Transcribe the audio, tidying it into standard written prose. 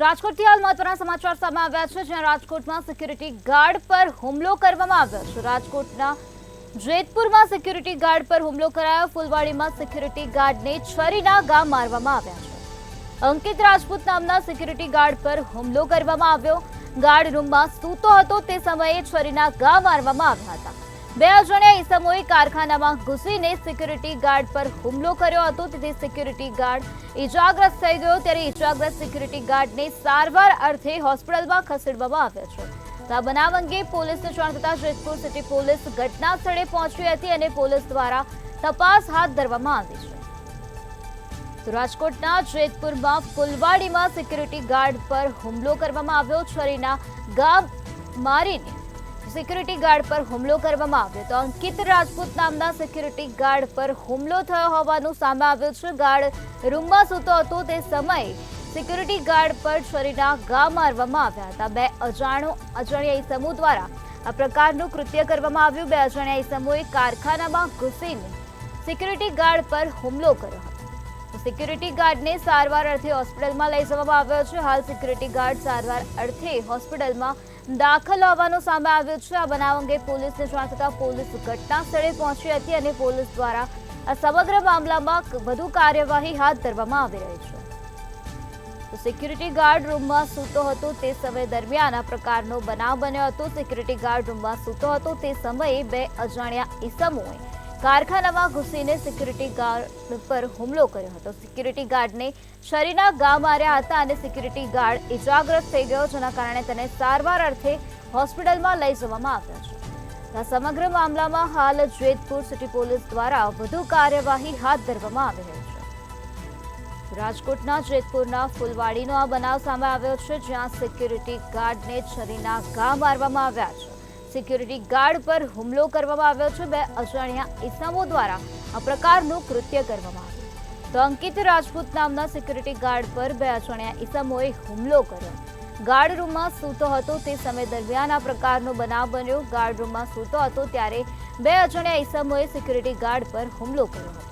રાજકોટથી હાલ મહત્વના સમાચાર સામે આવ્યા છે, જ્યાં રાજકોટમાં સિક્યુરિટી ગાર્ડ પર હુમલો કરવામાં આવ્યો છે। રાજકોટના જેતપુરમાં સિક્યુરિટી ગાર્ડ પર હુમલો કરાયો। ફુલવાડીમાં સિક્યુરિટી ગાર્ડને છરીના ઘા મારવામાં આવ્યા છે। અંકિત રાજપૂત નામના સિક્યુરિટી ગાર્ડ પર હુમલો કરવામાં આવ્યો। ગાર્ડ રૂમમાં સૂતો હતો તે સમયે છરીના ઘા મારવામાં આવ્યા હતા। બે અજાણ્યા ઈસમોએ કારખાનામાં ઘૂસીને સિક્યુરિટી ગાર્ડ પર હુમલો કર્યો હતો, તેથી સિક્યુરિટી ગાર્ડ ઇજાગ્રસ્ત થઈ ગયો। ત્યારે ઇજાગ્રસ્ત સિક્યુરિટી ગાર્ડને સારવાર અર્થે હોસ્પિટલમાં ખસેડવામાં આવ્યો છે। આ બનાવ અંગે પોલીસને જાણ થતાં જેતપુર સિટી પોલીસ ઘટના સ્થળે પહોંચી હતી અને પોલીસ દ્વારા તપાસ હાથ ધરવામાં આવી છે। તો રાજકોટના જેતપુરમાં ફુલવાડીમાં સિક્યુરિટી ગાર્ડ પર હુમલો કરવામાં આવ્યો। છરીના ઘા મારીને સિક્યુરિટી ગાર્ડ પર હુમલો કરવામાં આવ્યો। તો અંકિત રાજપૂત નામના સિક્યુરિટી ગાર્ડ પર હુમલો થયો હોવાનું સામે આવ્યું છે। ગાર્ડ રૂમમાં સૂતો હતો તે સમયે સિક્યુરિટી ગાર્ડ પર છરીના ઘા મારવામાં આવ્યા હતા। બે અજાણ્યા ઈસમો દ્વારા આ પ્રકારનું કૃત્ય કરવામાં આવ્યું। બે અજાણ્યા ઈસમોએ કારખાનામાં ઘૂસીને સિક્યુરિટી ગાર્ડ પર હુમલો કર્યો હતો। સિક્યુરિટી ગાર્ડને સારવાર અર્થે હોસ્પિટલમાં લઈ જવામાં આવ્યો છે। હાલ સિક્યુરિટી ગાર્ડ સારવાર અર્થે હોસ્પિટલમાં દાખલ હોવાનું સામે આવ્યું છે। આ બનાવ અંગે પોલીસને જાણ થતાં પોલીસ ઘટના સ્થળે પહોંચી હતી અને પોલીસ દ્વારા આ સમગ્ર મામલામાં વધુ કાર્યવાહી હાથ ધરવામાં આવી રહી છે। તો સિક્યુરિટી ગાર્ડ રૂમમાં સૂતો હતો તે સમય દરમિયાન આ પ્રકારનો બનાવ બન્યો હતો। સિક્યુરિટી ગાર્ડ રૂમમાં સૂતો હતો તે સમયે બે અજાણ્યા ઈસમોએ કારખાનામાં ઘૂસીને સિક્યુરિટી ગાર્ડ પર હુમલો કર્યો હતો। સિક્યુરિટી ગાર્ડને છરીના ઘા માર્યા હતા અને સિક્યુરિટી ગાર્ડ ઇજાગ્રસ્ત થઈ ગયો, જેના કારણે તેને સારવાર અર્થે હોસ્પિટલમાં લઈ જવામાં આવ્યો છે। આ સમગ્ર મામલામાં હાલ જેતપુર સિટી પોલીસ દ્વારા વધુ કાર્યવાહી હાથ ધરવામાં આવી રહી છે। રાજકોટના જેતપુરના ફુલવાડીનો આ બનાવ સામે આવ્યો છે, જ્યાં સિક્યુરિટી ગાર્ડને છરીના ઘા મારવામાં આવ્યા છે। સિક્યુરિટી ગાર્ડ પર હુમલો કરવામાં આવ્યો છે। બે અજાણ્યા ઈસમો દ્વારા આ પ્રકારનું કૃત્ય કરવામાં આવ્યું। તો અંકિત રાજપૂત નામના સિક્યુરિટી ગાર્ડ પર બે અજાણ્યા ઈસમોએ હુમલો કર્યો। ગાર્ડ રૂમમાં સૂતો હતો તે સમય દરમિયાન આ પ્રકારનો બનાવ બન્યો। ગાર્ડ રૂમમાં સૂતો હતો ત્યારે બે અજાણ્યા ઈસમોએ સિક્યુરિટી ગાર્ડ પર હુમલો કર્યો હતો।